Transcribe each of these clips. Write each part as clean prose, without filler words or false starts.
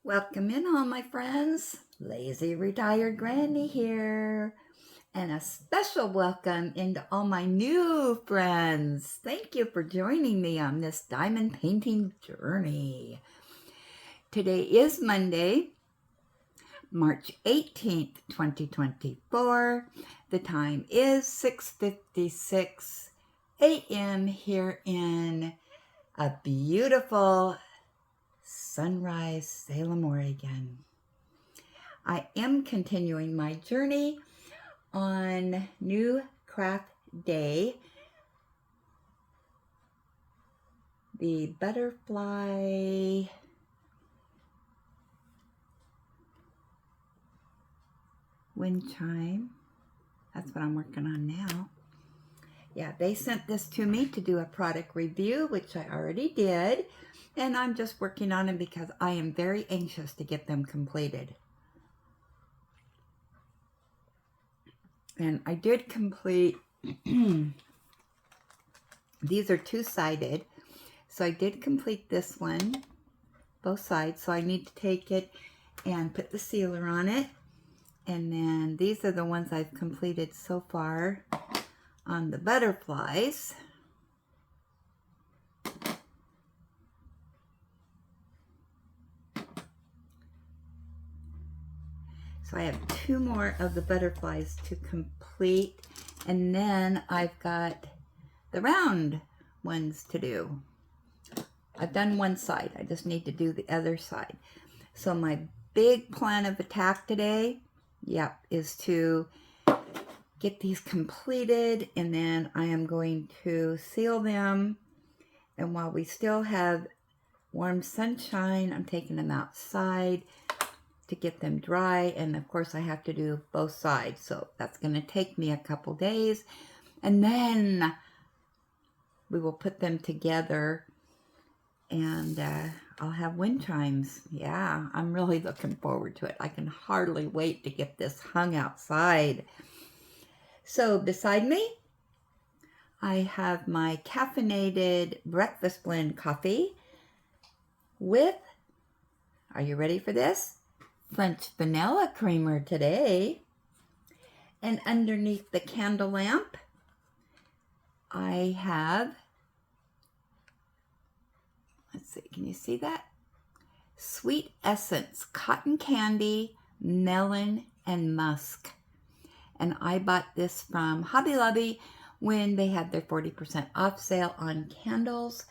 Welcome in all my friends. Lazy Retired Granny here. And a special welcome into all my new friends. Thank you for joining me on this diamond painting journey. Today is Monday, March 18th, 2024. The time is 6:56 a.m. here in a beautiful Sunrise, Salem, Oregon. I am continuing my journey on New Craft Day. The butterfly wind chime. That's what I'm working on now. Yeah, they sent this to me to do a product review, which I already did. And I'm just working on them because I am very anxious to get them completed. And I did complete, these are two-sided. So I did complete this one, both sides. So I need to take it and put the sealer on it. And then these are the ones I've completed so far on the butterflies. So I have two more of the butterflies to complete, and then I've got the round ones to do. I've done one side, I just need to do the other side. So my big plan of attack today, is to get these completed, and then I am going to seal them. And while we still have warm sunshine, I'm taking them outside to get them dry. And of course I have to do both sides, so that's going to take me a couple days, and then we will put them together, and I'll have wind chimes. Yeah, I'm really looking forward to it. I can hardly wait to get this hung outside. So beside me I have my caffeinated breakfast blend coffee with, are you ready for this? French vanilla creamer today. And underneath the candle lamp, I have, let's see, can you see that? Sweet Essence, cotton candy, melon, and musk. And I bought this from Hobby Lobby when they had their 40% off sale on candles.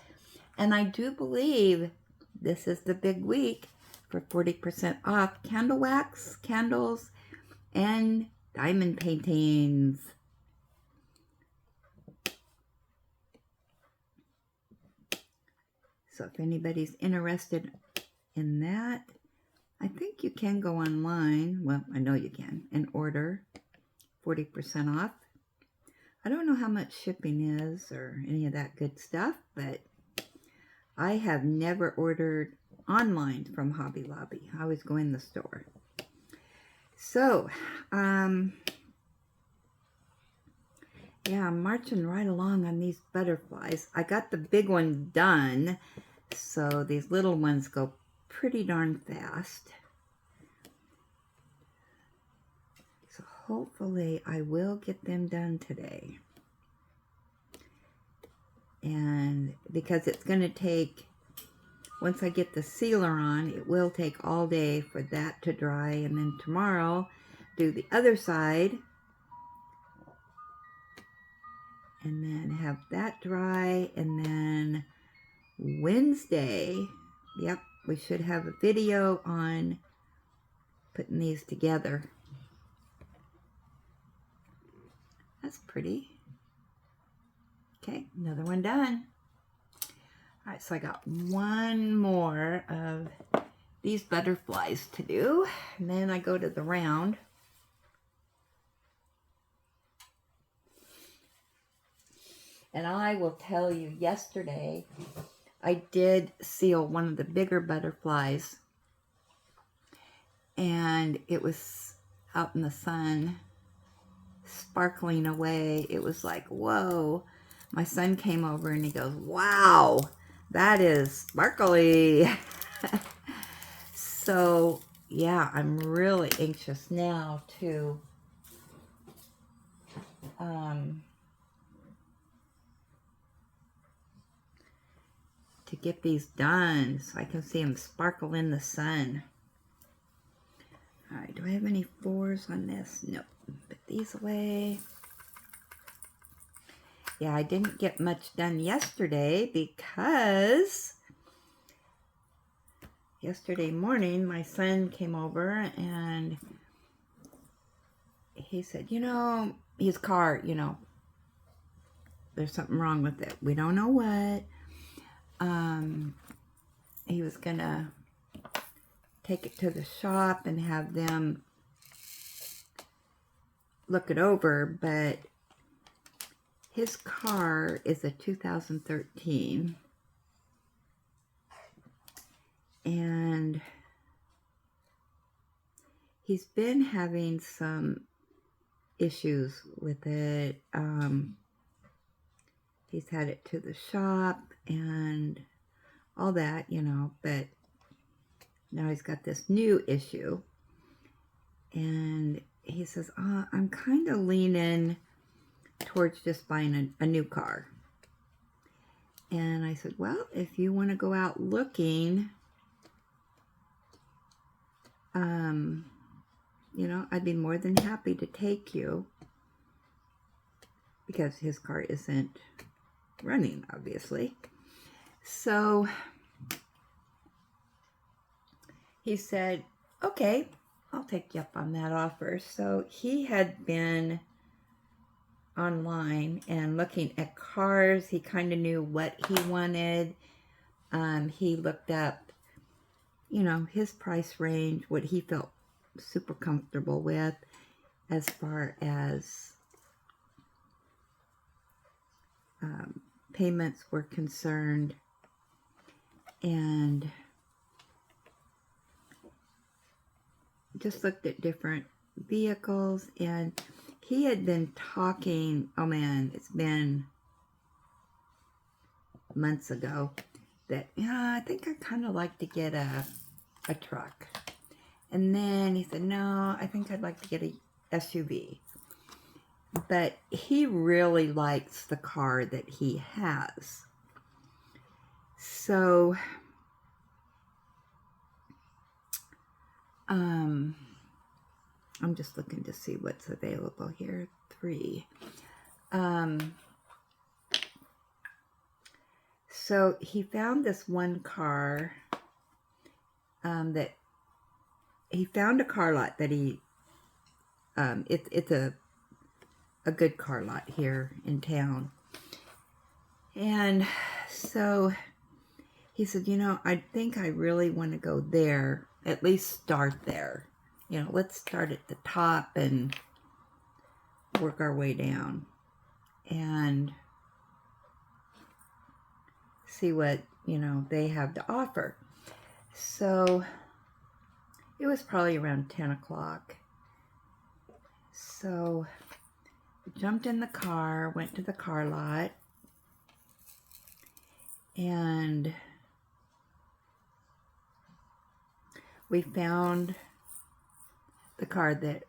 And I do believe this is the big week for 40% off candle wax, candles, and diamond paintings. So if anybody's interested in that, I think you can go online. Well, I know you can, and order 40% off. I don't know how much shipping is or any of that good stuff, but I have never ordered online from Hobby Lobby. I always go in the store. So, I'm marching right along on these butterflies. I got the big one done, so these little ones go pretty darn fast. So hopefully I will get them done today. And because it's going to take, once I get the sealer on, it will take all day for that to dry. And then tomorrow, do the other side. And then have that dry. And then Wednesday, we should have a video on putting these together. That's pretty. Okay, another one done. All right, so I got one more of these butterflies to do, and then I go to the round. And I will tell you, yesterday I did seal one of the bigger butterflies, and it was out in the sun, sparkling away. It was like, whoa. My son came over and he goes, wow, that is sparkly. So, yeah, I'm really anxious now to get these done so I can see them sparkle in the sun. All right, do I have any 4s on this? Nope. Put these away. Yeah, I didn't get much done yesterday because yesterday morning my son came over and he said, you know, his car, you know, there's something wrong with it. We don't know what. He was gonna take it to the shop and have them look it over, but his car is a 2013 and he's been having some issues with it. He's had it to the shop and all that, you know, but now he's got this new issue. And he says, I'm kind of leaning towards just buying a new car. And I said, well, if you want to go out looking, you know, I'd be more than happy to take you, because his car isn't running, obviously. So he said, okay, I'll take you up on that offer. So he had been online and looking at cars. He kind of knew what he wanted. He looked up, you know, his price range, what he felt super comfortable with as far as payments were concerned, and just looked at different vehicles. And he had been talking, oh man, it's been months ago, that, yeah, I think I kind of like to get a truck. And then he said, no, I think I'd like to get a SUV. But he really likes the car that he has. So, I'm just looking to see what's available here. 3. So he found this one car that he found a car lot that he, it's a good car lot here in town. And so he said, you know, I think I really want to go there, at least start there. You know, let's start at the top and work our way down and see what, you know, they have to offer. So it was probably around 10 o'clock. So we jumped in the car, went to the car lot, and we found the car that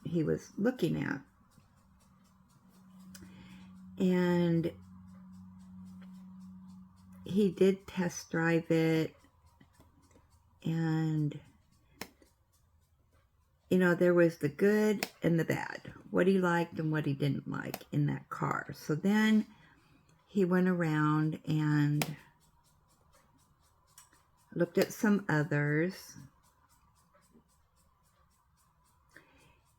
he was looking at. And he did test drive it, and you know, there was the good and the bad, what he liked and what he didn't like in that car. So then he went around and looked at some others.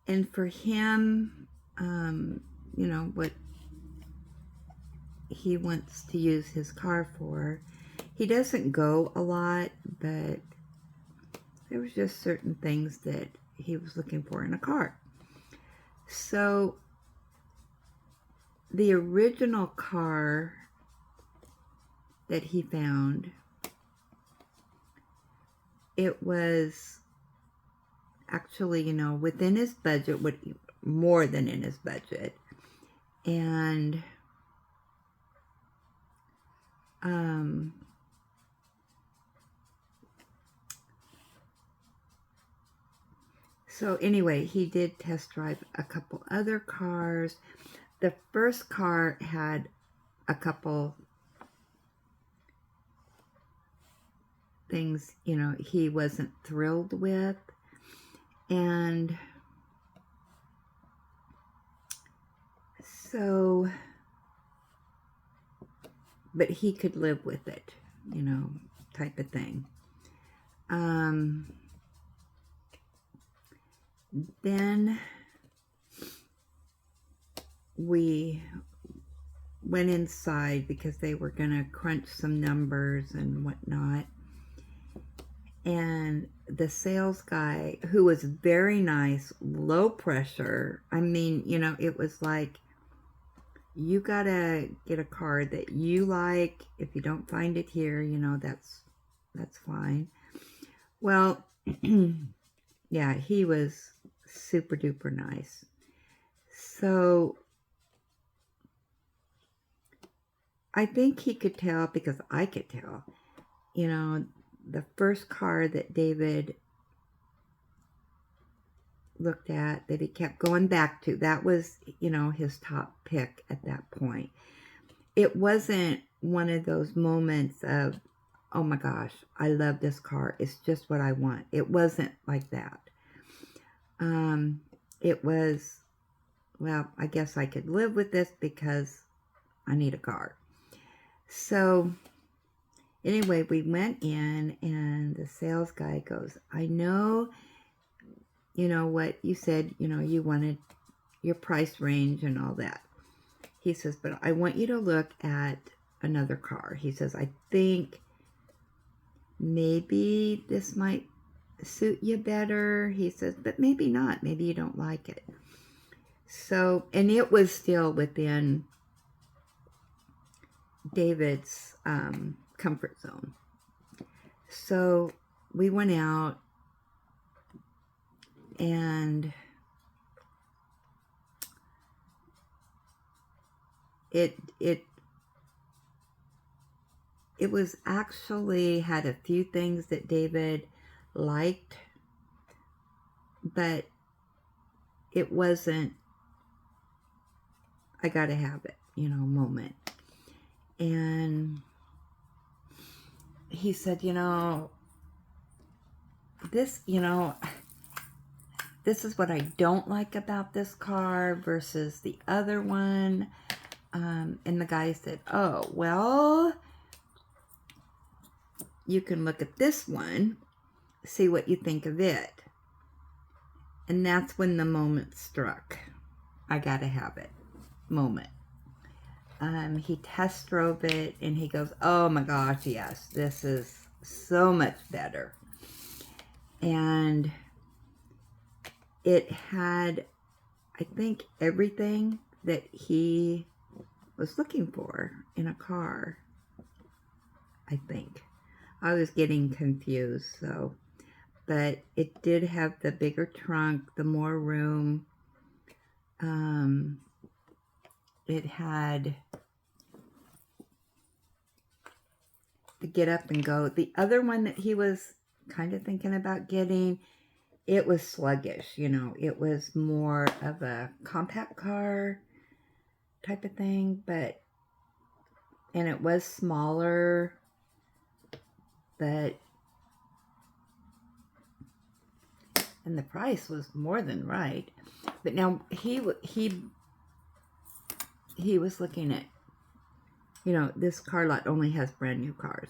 And for him, you know, what he wants to use his car for, he doesn't go a lot, but there was just certain things that he was looking for in a car. So the original car that he found, it was actually, you know, within his budget, more than in his budget. And So anyway, he did test drive a couple other cars. The first car had a couple things, you know, he wasn't thrilled with. And so, but he could live with it, you know, type of thing. Then we went inside because they were going to crunch some numbers and whatnot. And the sales guy, who was very nice, low pressure, I mean, you know, it was like, you gotta get a car that you like. If you don't find it here, you know, that's fine. Well, yeah, he was super duper nice. So I think he could tell, because I could tell, you know, the first car that David looked at, that he kept going back to, that was, you know, his top pick at that point. It wasn't one of those moments of, oh my gosh, I love this car, it's just what I want. It wasn't like that. It was, well, I guess I could live with this because I need a car. So anyway, we went in and the sales guy goes, I know, you know, what you said, you know, you wanted your price range and all that. He says, but I want you to look at another car. He says, I think maybe this might suit you better. He says, but maybe not. Maybe you don't like it. So, and it was still within David's comfort zone. So we went out and it was actually had a few things that David liked, but it wasn't, I gotta have it, you know, moment. And he said, you know, this, you know, this is what I don't like about this car versus the other one. And the guy said, oh, well, you can look at this one, see what you think of it. And that's when the moment struck. I gotta have it moment. He test drove it and he goes, oh my gosh, yes, this is so much better. And it had, I think, everything that he was looking for in a car. I think. I was getting confused, so. But it did have the bigger trunk, the more room. It had the get up and go. The other one that he was kind of thinking about getting, it was sluggish, you know. It was more of a compact car type of thing, but, and it was smaller, but, and the price was more than right. But now he was looking at, you know, this car lot only has brand new cars.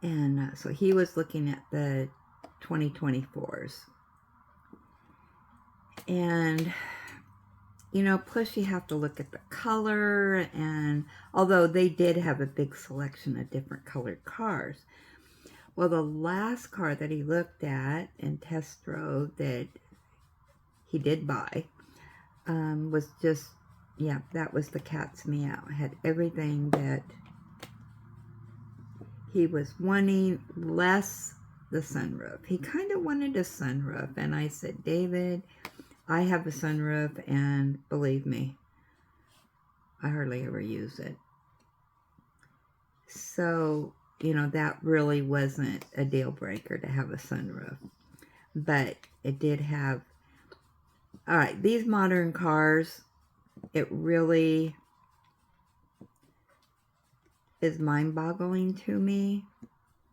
And so he was looking at the 2024s. And, you know, plus you have to look at the color. And although they did have a big selection of different colored cars. Well, the last car that he looked at and test drove that he did buy was just, yeah, that was the cat's meow. It had everything that he was wanting, less the sunroof. He kind of wanted a sunroof, and I said, David, I have a sunroof, and believe me, I hardly ever use it. So, you know, that really wasn't a deal breaker to have a sunroof. but it did have, all right, these modern cars, it really is mind-boggling to me,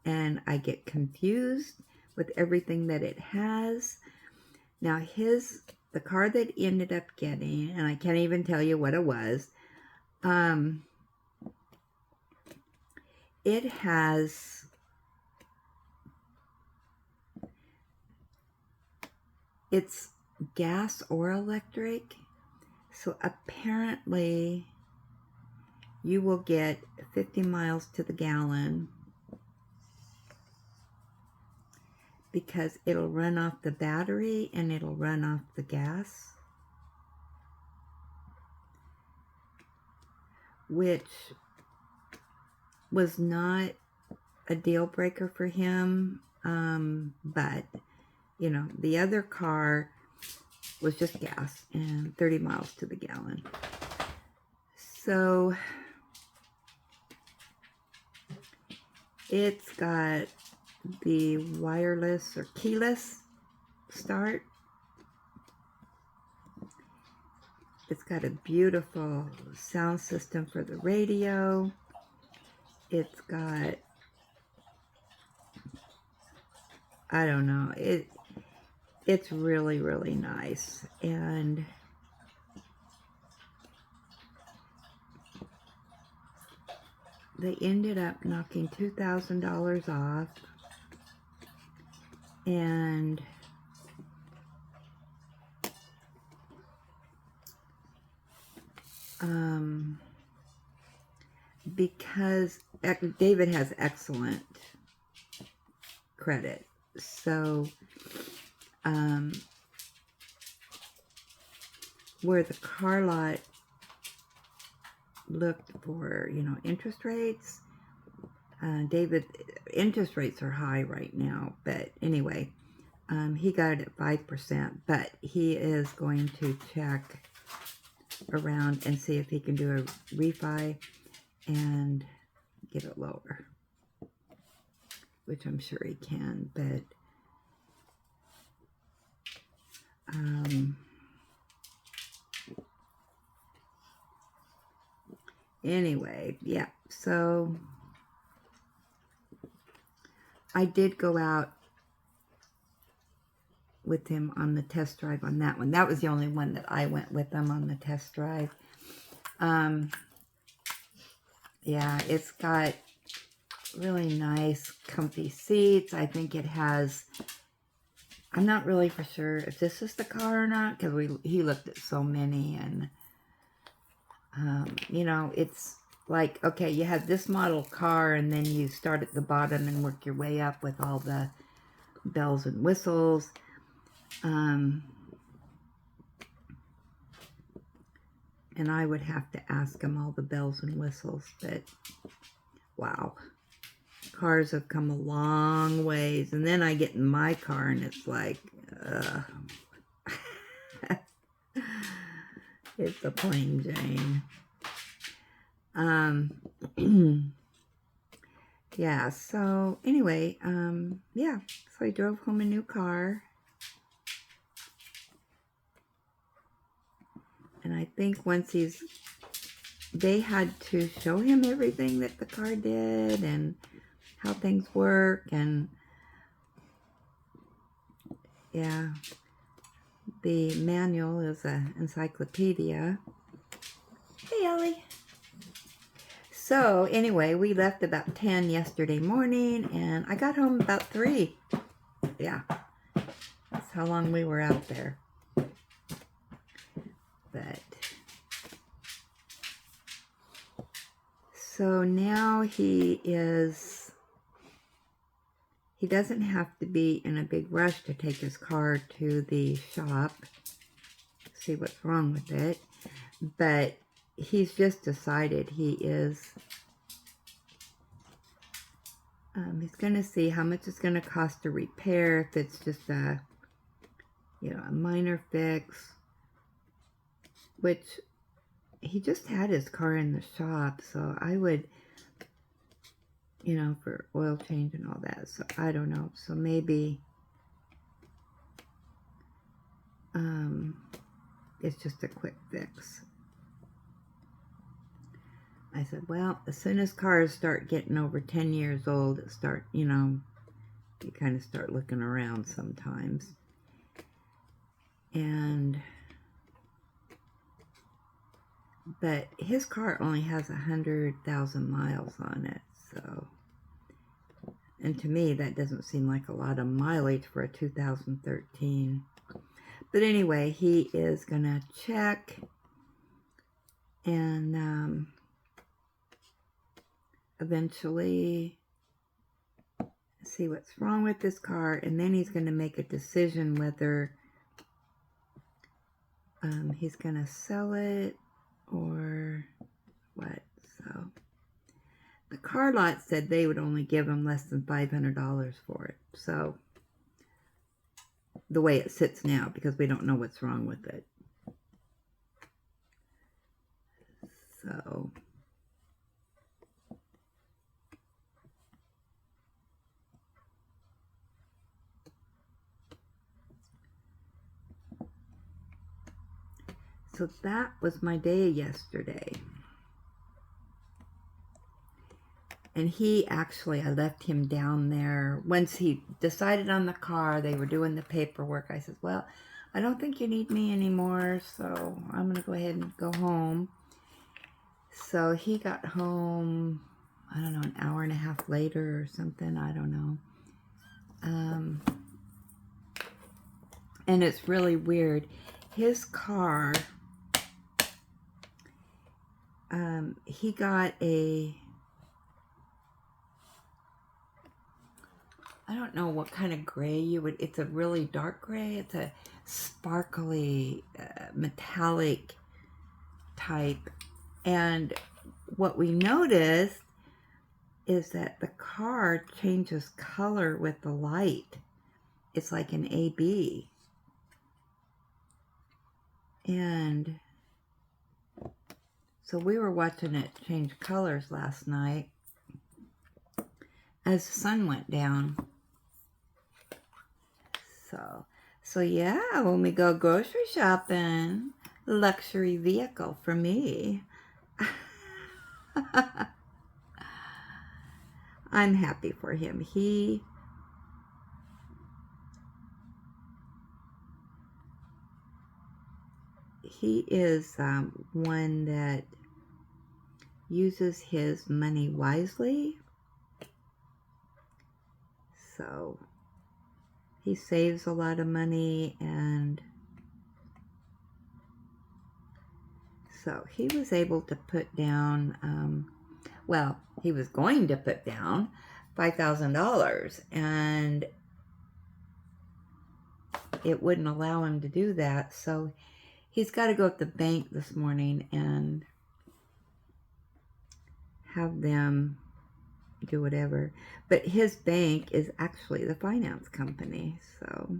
and I get confused with everything that it has. Now the car that he ended up getting, and I can't even tell you what it was, it has, it's gas or electric, so apparently you will get 50 miles to the gallon because it'll run off the battery and it'll run off the gas, which was not a deal breaker for him, but you know, the other car was just gas and 30 miles to the gallon. So it's got the wireless or keyless start. It's got a beautiful sound system for the radio. It's got, I don't know, it's really, really nice. And they ended up knocking $2,000 off. And because David has excellent credit, so where the car lot looked for, you know, interest rates, David, interest rates are high right now, but anyway, he got it at 5%, but he is going to check around and see if he can do a refi and get it lower, which I'm sure he can, but anyway, yeah, so I did go out with him on the test drive on that one. That was the only one that I went with him on the test drive. Yeah, it's got really nice, comfy seats. I think it has, I'm not really for sure if this is the car or not, because he looked at so many, and you know, it's like, okay, you have this model car, and then you start at the bottom and work your way up with all the bells and whistles. And I would have to ask him all the bells and whistles, but wow, cars have come a long ways. And then I get in my car and it's like, it's a plain Jane. Yeah, so anyway, yeah, so I drove home a new car. And I think once they had to show him everything that the car did and how things work, and yeah, the manual is an encyclopedia. Hey, Ellie. So anyway, we left about 10 yesterday morning, and I got home about 3. Yeah, that's how long we were out there. But so now he doesn't have to be in a big rush to take his car to the shop, see what's wrong with it, but he's just decided he's going to see how much it's going to cost to repair, if it's just a minor fix, which he just had his car in the shop, so I would, for oil change and all that, so I don't know, so maybe it's just a quick fix. I said, well, as soon as cars start getting over 10 years old, you kind of start looking around sometimes. But his car only has 100,000 miles on it, so, and to me that doesn't seem like a lot of mileage for a 2013. But anyway, he is gonna check and eventually see what's wrong with this car, and then he's gonna make a decision whether he's gonna sell it or what. So the car lot said they would only give him less than $500 for it. So the way it sits now, because we don't know what's wrong with it. So that was my day yesterday. And I left him down there. Once he decided on the car, they were doing the paperwork. I said, well, I don't think you need me anymore, so I'm going to go ahead and go home. So he got home, I don't know, an hour and a half later or something. I don't know. And it's really weird. His car, he got I don't know what kind of gray it's a really dark gray. It's a sparkly, metallic type. And what we noticed is that the car changes color with the light. It's like an AB. And so we were watching it change colors last night as the sun went down. So yeah, when we go grocery shopping, luxury vehicle for me. I'm happy for him. He is one that uses his money wisely. So he saves a lot of money, and so he was able to put down, well, he was going to put down $5,000, and it wouldn't allow him to do that. So he's got to go to the bank this morning and have them do whatever. But his bank is actually the finance company, so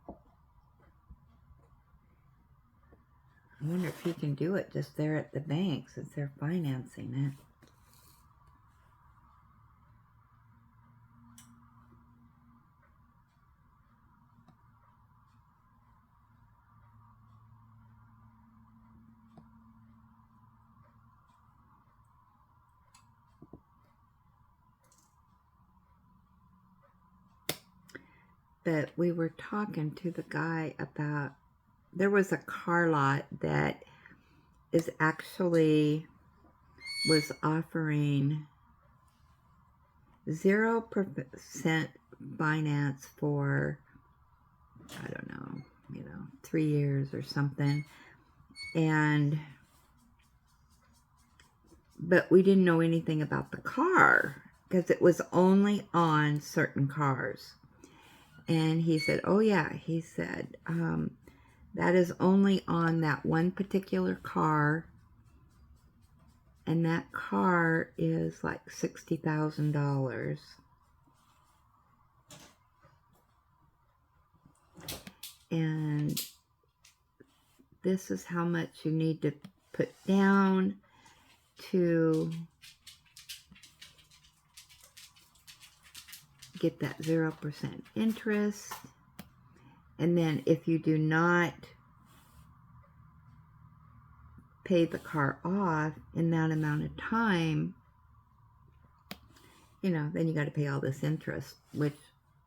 I wonder if he can do it just there at the bank since they're financing it. But we were talking to the guy about, there was a car lot that was offering 0% finance for, I don't know, 3 years or something. But we didn't know anything about the car because it was only on certain cars. And he said, oh yeah, he said, that is only on that one particular car. And that car is like $60,000. And this is how much you need to put down to get that 0% interest. And then if you do not pay the car off in that amount of time, you know, then you got to pay all this interest, which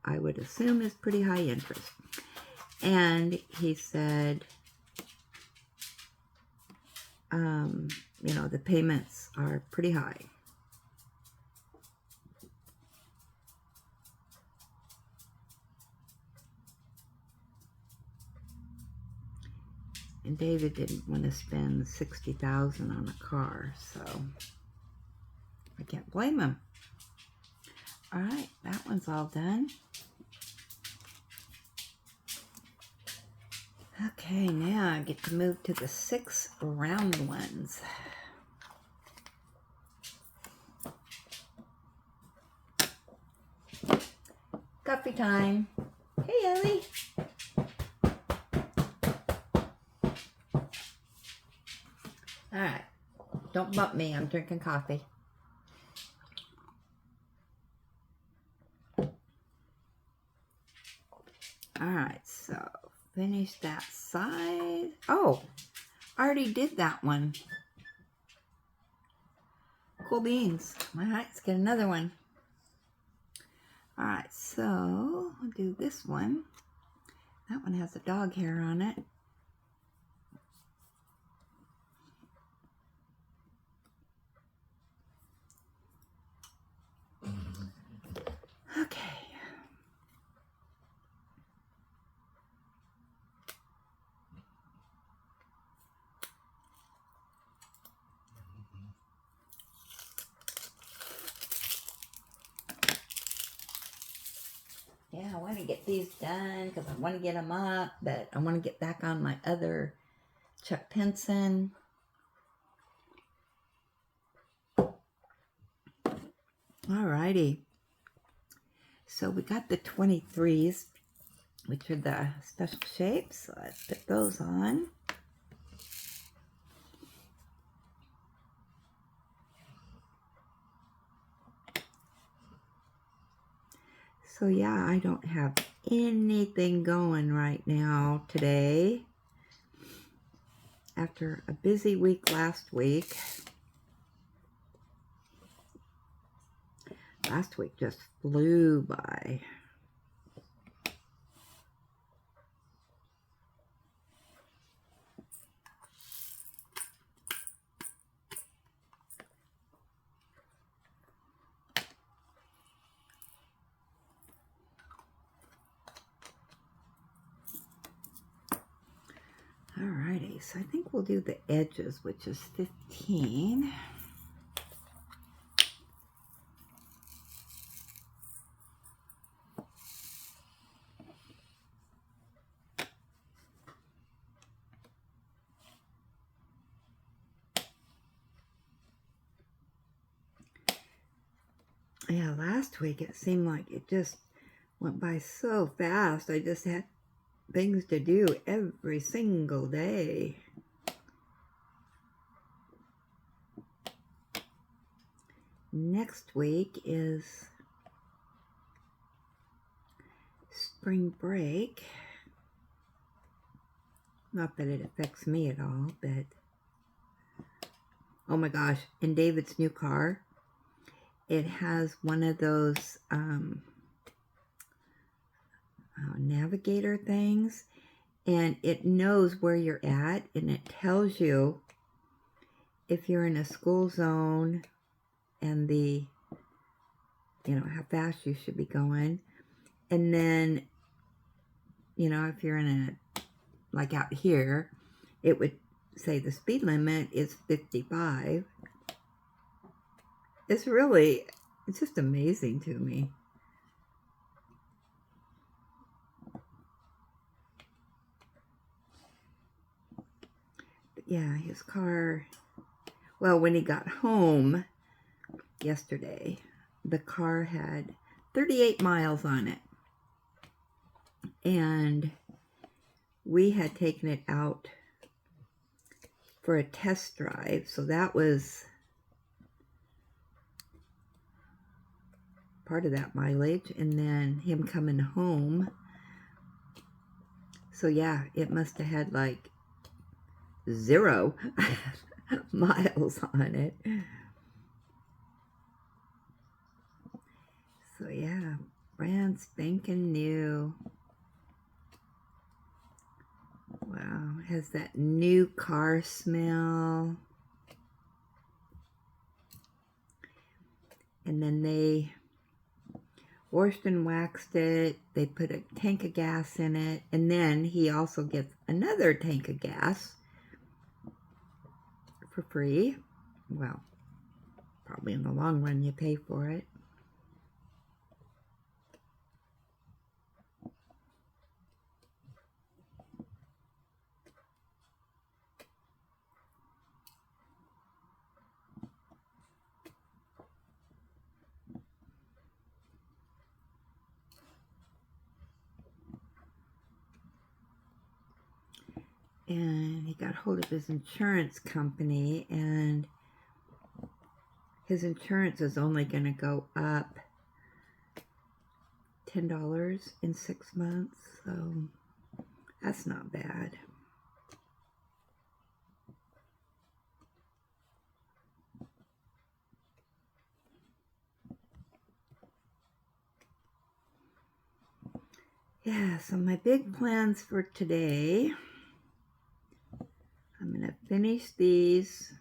I would assume is pretty high interest. And he said, you know, the payments are pretty high. And David didn't want to spend $60,000 on a car, so I can't blame him. All right, that one's all done. Okay, now I get to move to the 6 round ones. Coffee time. Hey, Ellie. All right, don't bump me. I'm drinking coffee. All right, so finish that side. Oh, I already did that one. Cool beans. All right, let's get another one. All right, so I'll do this one. That one has a dog hair on it. Okay. Yeah, I want to get these done because I want to get them up, but I want to get back on my other Chuck Pinson. Alrighty. So we got the 23s, which are the special shapes. So let's put those on. So yeah, I don't have anything going right now today. After a busy week last week. Last week just flew by. Alrighty, so I think we'll do the edges, which is 15. Yeah, last week it seemed like it just went by so fast. I just had things to do every single day. Next week is spring break. Not that it affects me at all, but oh my gosh, in David's new car, it has one of those navigator things, and it knows where you're at, and it tells you if you're in a school zone and the, you know, how fast you should be going. And then, you know, if you're in a, like out here, it would say the speed limit is 55. It's just amazing to me. But yeah, his car, well, when he got home yesterday, the car had 38 miles on it. And we had taken it out for a test drive. So that was part of that mileage, and then him coming home. So yeah, it must have had like 0 miles on it. So yeah, brand spanking new. Wow, it has that new car smell. And then they washed and waxed it. They put a tank of gas in it. And then he also gets another tank of gas for free. Well, probably in the long run you pay for it. And he got hold of his insurance company, and his insurance is only going to go up $10 in 6 months, so that's not bad. Yeah, so my big plans for today, I'm going to finish these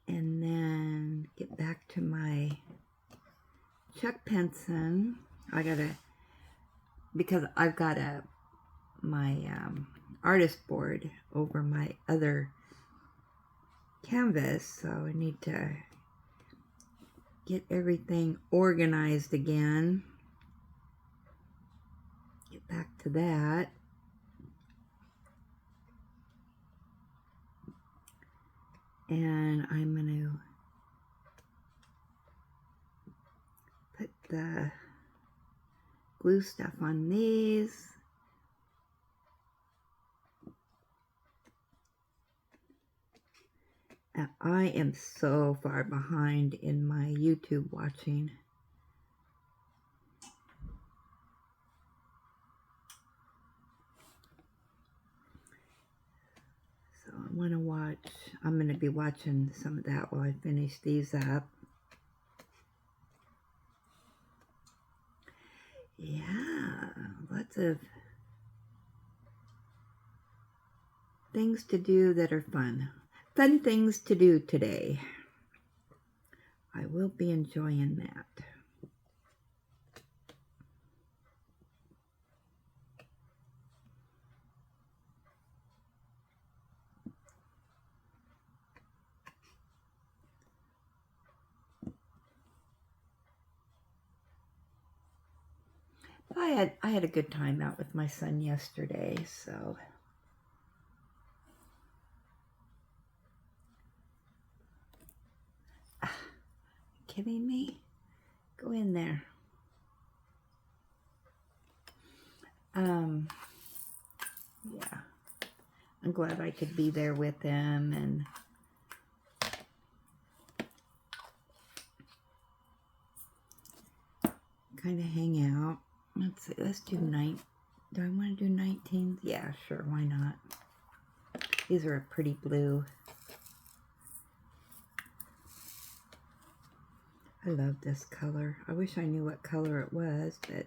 and then get back to my Chuck Penson. Because I've got my artist board over my other canvas, so I need to get everything organized again. Get back to that. And I'm going to put the glue stuff on these. And I am so far behind in my YouTube watching. So I want to watch, I'm going to be watching some of that while I finish these up. Yeah, lots of things to do that are fun. Fun things to do today. I will be enjoying that. I had a good time out with my son yesterday, so kidding me? Go in there. Yeah. I'm glad I could be there with him and kind of hang out. Let's see, let's do do I want to do 19? Yeah, sure, why not? These are a pretty blue. I love this color. I wish I knew what color it was, but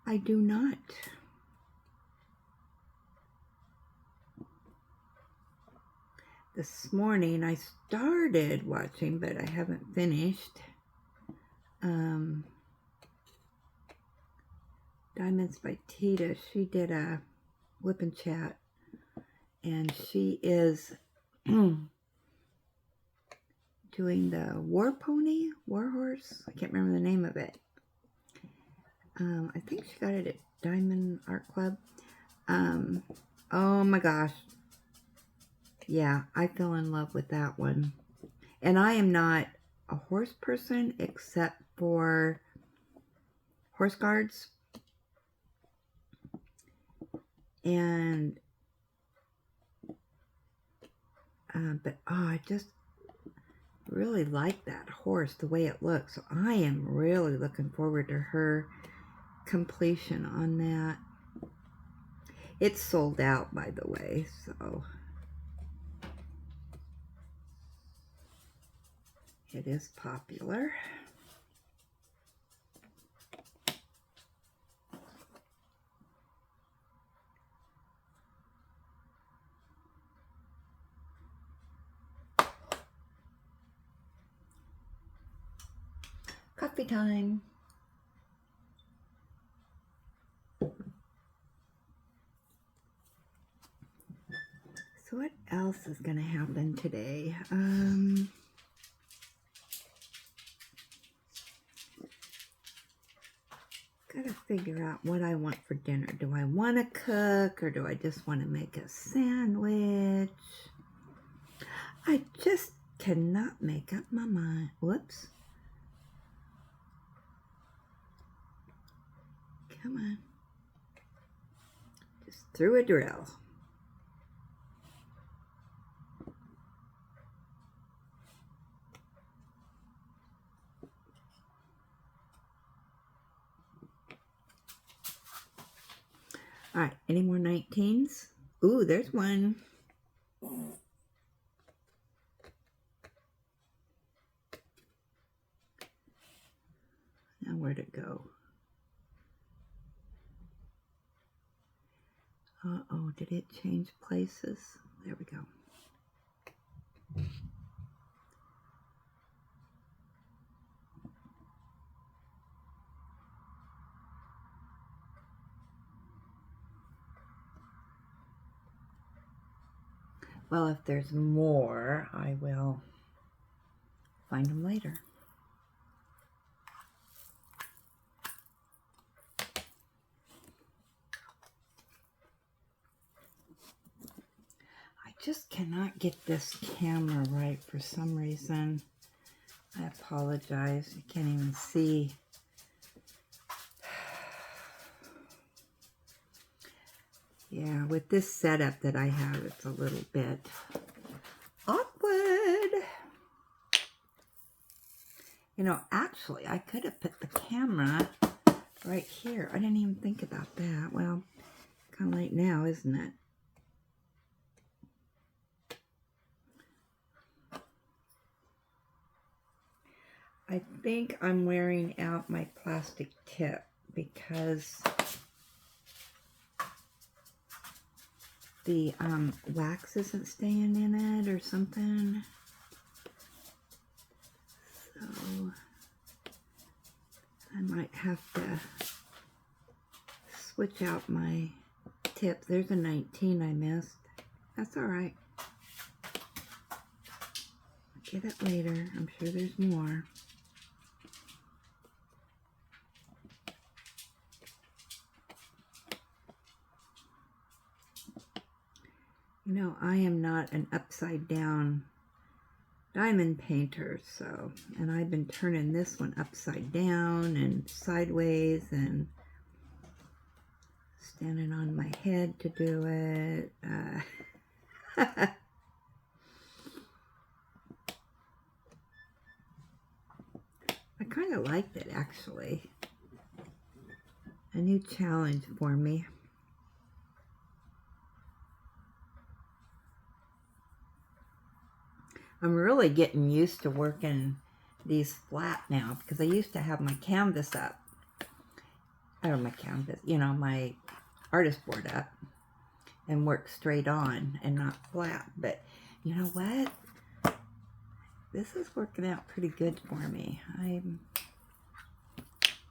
I do not. This morning I started watching, but I haven't finished. Diamonds by Tita. She did a whip and chat, and she is doing the war horse. I can't remember the name of it. I think she got it at Diamond Art Club. Oh my gosh. Yeah, I fell in love with that one. And I am not a horse person except for horse guards. And, but, oh, Really like that horse, the way it looks. So I am really looking forward to her completion on that. It's sold out, by the way, so it is popular. Coffee time. So what else is going to happen today? Gotta figure out what I want for dinner. Do I want to cook or do I just want to make a sandwich? I just cannot make up my mind. Whoops. Come on. Just through a drill. All right, any more 19s? Ooh, there's one. Now where'd it go? Uh-oh, did it change places? There we go. Well, if there's more, I will find them later. I just cannot get this camera right for some reason. I apologize. You can't even see. Yeah, with this setup that I have, it's a little bit awkward. You know, actually, I could have put the camera right here. I didn't even think about that. Well, kind of late now, isn't it? I think I'm wearing out my plastic tip because the wax isn't staying in it or something. So I might have to switch out my tip. There's a 19 I missed. That's all right. I'll get it later. I'm sure there's more. You know, I am not an upside down diamond painter, so, and I've been turning this one upside down and sideways and standing on my head to do it. I kind of liked it, actually. A new challenge for me. I'm really getting used to working these flat now because I used to have my canvas up. Or my canvas, you know, my artist board up and work straight on and not flat. But you know what? This is working out pretty good for me. I'm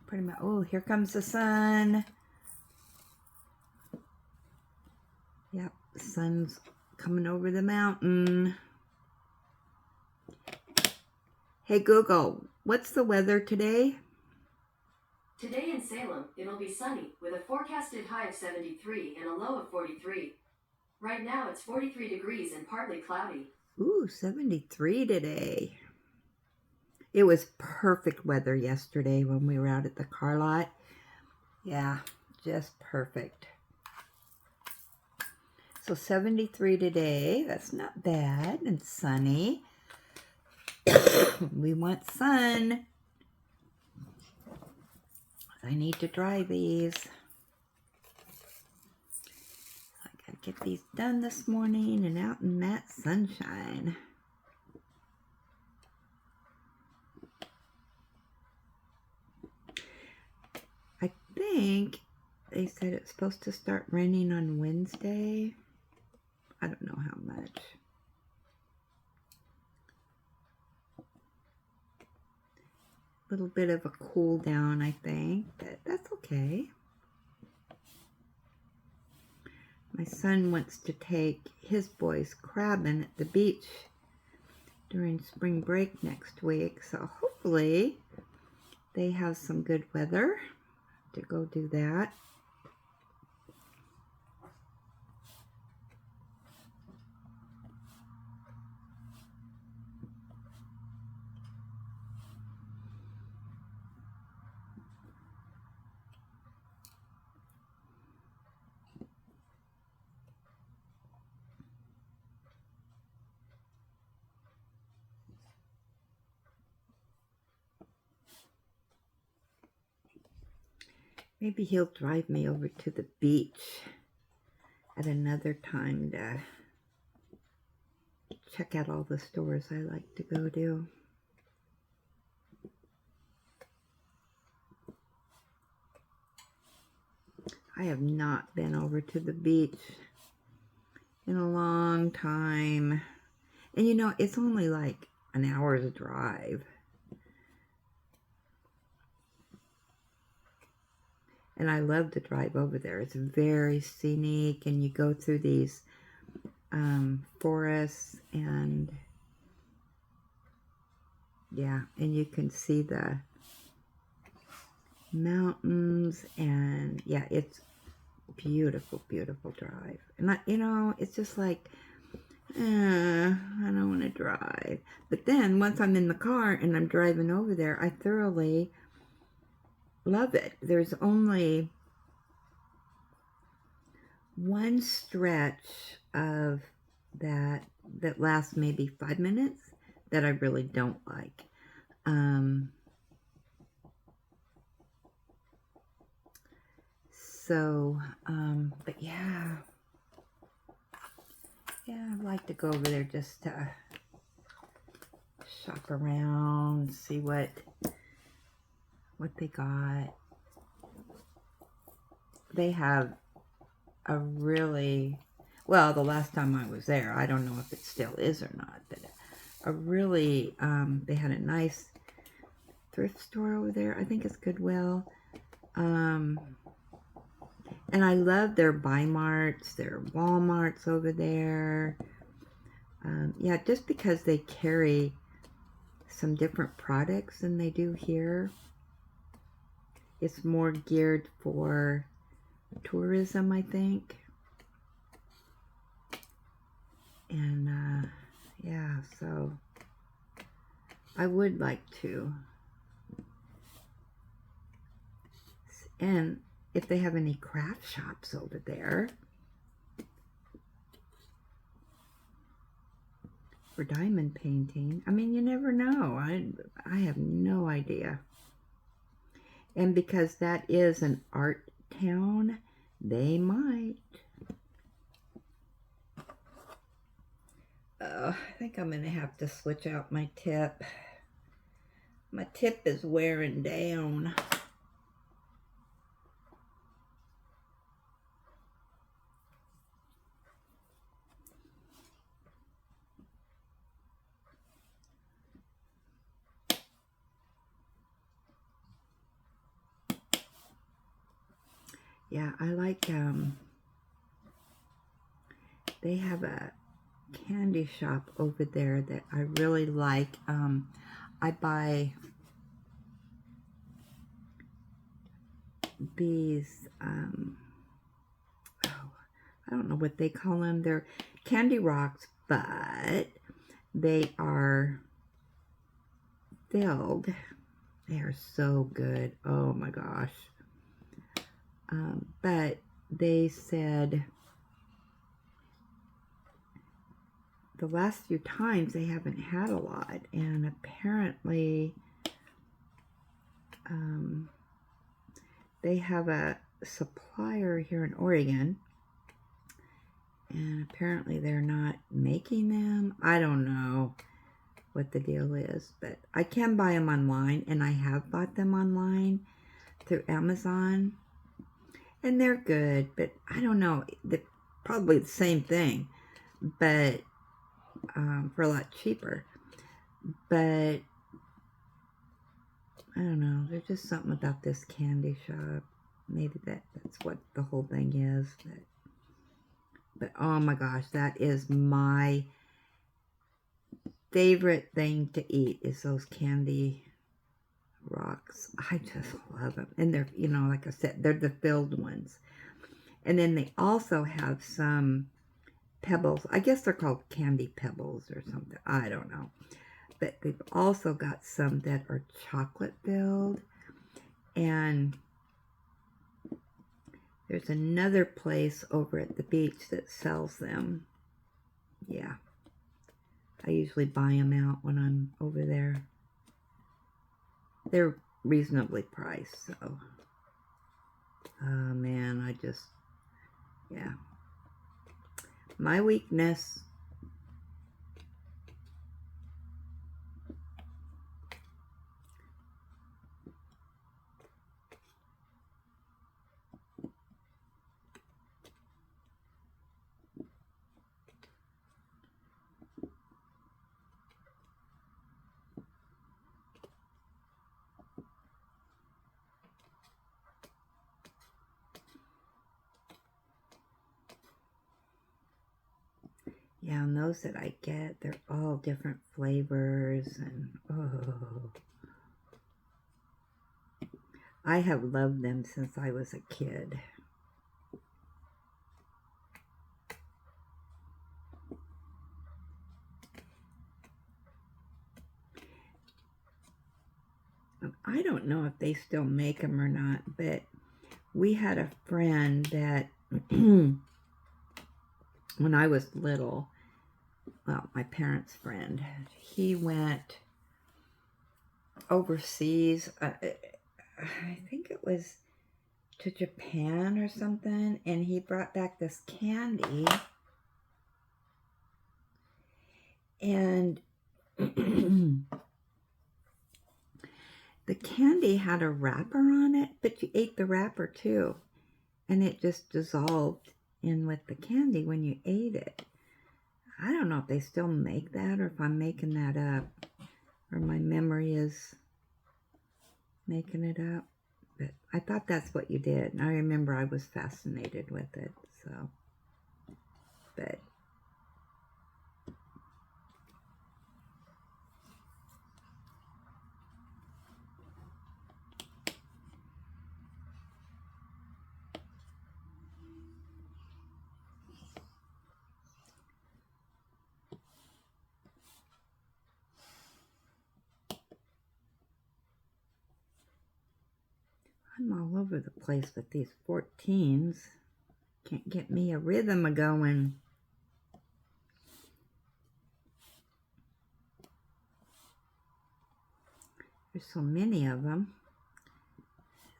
pretty much, oh, here comes the sun. Yep, the sun's coming over the mountain. Hey Google, what's the weather today? Today in Salem, it'll be sunny with a forecasted high of 73 and a low of 43. Right now it's 43 degrees and partly cloudy. Ooh, 73 today. It was perfect weather yesterday when we were out at the car lot. Yeah, just perfect. So 73 today, that's not bad, and sunny. We want sun. I need to dry these. I gotta get these done this morning and out in that sunshine. I think they said it's supposed to start raining on Wednesday. I don't know how much. A little bit of a cool down, I think, but that's okay. My son wants to take his boys crabbing at the beach during spring break next week, so hopefully they have some good weather to go do that. Maybe he'll drive me over to the beach at another time to check out all the stores I like to go to. I have not been over to the beach in a long time. And you know, it's only like an hour's drive. And I love to drive over there. It's very scenic, and you go through these forests, and yeah, and you can see the mountains, and yeah, it's beautiful, beautiful drive. And you know, it's just like, I don't want to drive. But then once I'm in the car and I'm driving over there, I thoroughly love it. There's only one stretch of that lasts maybe 5 minutes that I really don't like. But yeah, I'd like to go over there just to shop around, see what they got. They have a really, well, the last time I was there, I don't know if it still is or not, but a really, they had a nice thrift store over there. I think it's Goodwill. And I love their Bi-Marts, their Walmarts over there. Yeah, just because they carry some different products than they do here. It's more geared for tourism, I think. And yeah, so I would like to. And if they have any craft shops over there for diamond painting, I mean, you never know. I have no idea. And because that is an art town, they might. I think I'm going to have to switch out my tip. My tip is wearing down. Yeah, I like, they have a candy shop over there that I really like. I buy these, I don't know what they call them. They're candy rocks, but they are filled. They are so good. Oh my gosh. But they said the last few times they haven't had a lot, and apparently they have a supplier here in Oregon, and apparently they're not making them. I don't know what the deal is, but I can buy them online, and I have bought them online through Amazon, and they're good, but I don't know, they're probably the same thing, but for a lot cheaper. But I don't know, there's just something about this candy shop. Maybe that's what the whole thing is. But oh my gosh, that is my favorite thing to eat, is those candy rocks. I just love them. And they're, you know, like I said, they're the filled ones. And then they also have some pebbles. I guess they're called candy pebbles or something. I don't know. But they've also got some that are chocolate filled. And there's another place over at the beach that sells them. Yeah. I usually buy them out when I'm over there. They're reasonably priced, so. Oh man, yeah. My weakness. Yeah, and those that I get, they're all different flavors, and oh. I have loved them since I was a kid. I don't know if they still make them or not, but we had a friend that, when I was little, well, my parents' friend, he went overseas, I think it was to Japan or something, and he brought back this candy, and the candy had a wrapper on it, but you ate the wrapper too, and it just dissolved in with the candy when you ate it. I don't know if they still make that, or if I'm making that up, or my memory is making it up. But I thought that's what you did, and I remember I was fascinated with it. So, but I'm all over the place with these 14s. Can't get me a rhythm a-going. There's so many of them.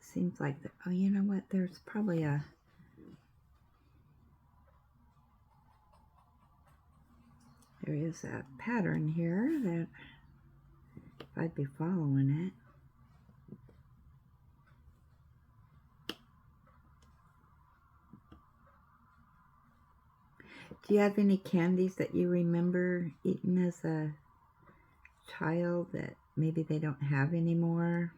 Seems like, oh, you know what? There's probably there is a pattern here that if I'd be following it. Do you have any candies that you remember eating as a child that maybe they don't have anymore?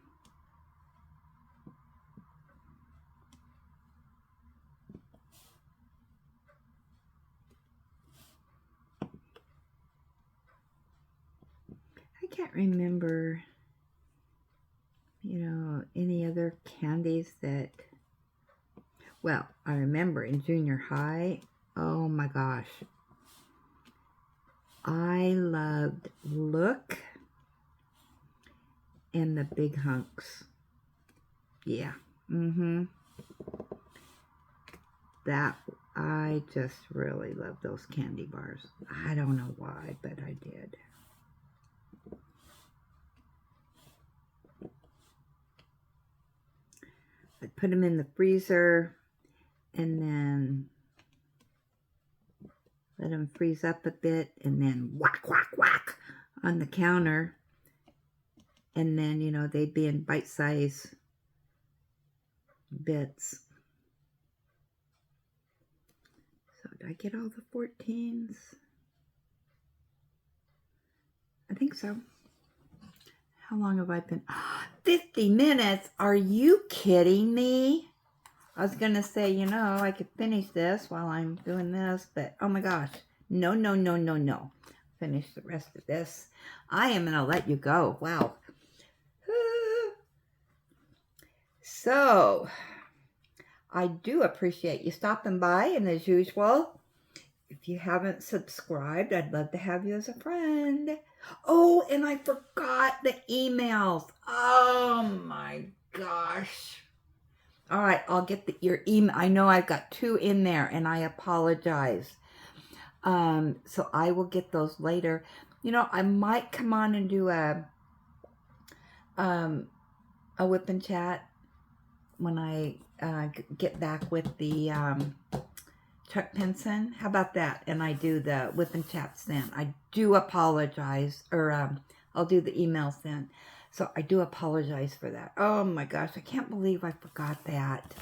I can't remember, you know, any other candies that, well, I remember in junior high, oh my gosh, I loved Look and the Big Hunks. Yeah, that I just really love those candy bars. I don't know why, but I did. I put them in the freezer and then let them freeze up a bit and then whack, whack, whack on the counter. And then, you know, they'd be in bite-sized bits. So did I get all the 14s? I think so. How long have I been? 50 minutes? Are you kidding me? I was going to say, you know, I could finish this while I'm doing this, but oh my gosh. No, no, no, no, no. Finish the rest of this. I am going to let you go. Wow. So, I do appreciate you stopping by, and as usual, if you haven't subscribed, I'd love to have you as a friend. Oh, and I forgot the emails. Oh my gosh. All right, I'll get your email. I know I've got 2 in there, and I apologize. So I will get those later. You know, I might come on and do a whip and chat when I get back with the Chuck Pinson. How about that? And I do the whip and chats then. I do apologize, or I'll do the emails then. So I do apologize for that. Oh my gosh, I can't believe I forgot that.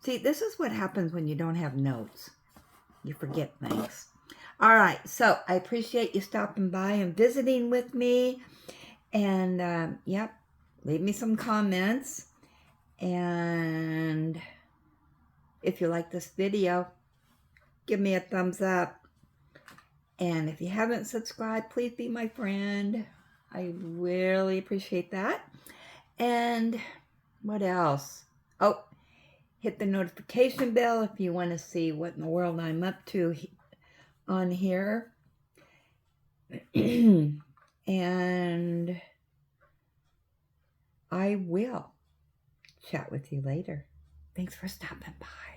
See, this is what happens when you don't have notes. You forget things. All right, so I appreciate you stopping by and visiting with me. And, yep, leave me some comments. And if you like this video, give me a thumbs up. And if you haven't subscribed, please be my friend. I really appreciate that. And what else? Oh, hit the notification bell if you want to see what in the world I'm up to on here. And I will chat with you later. Thanks for stopping by.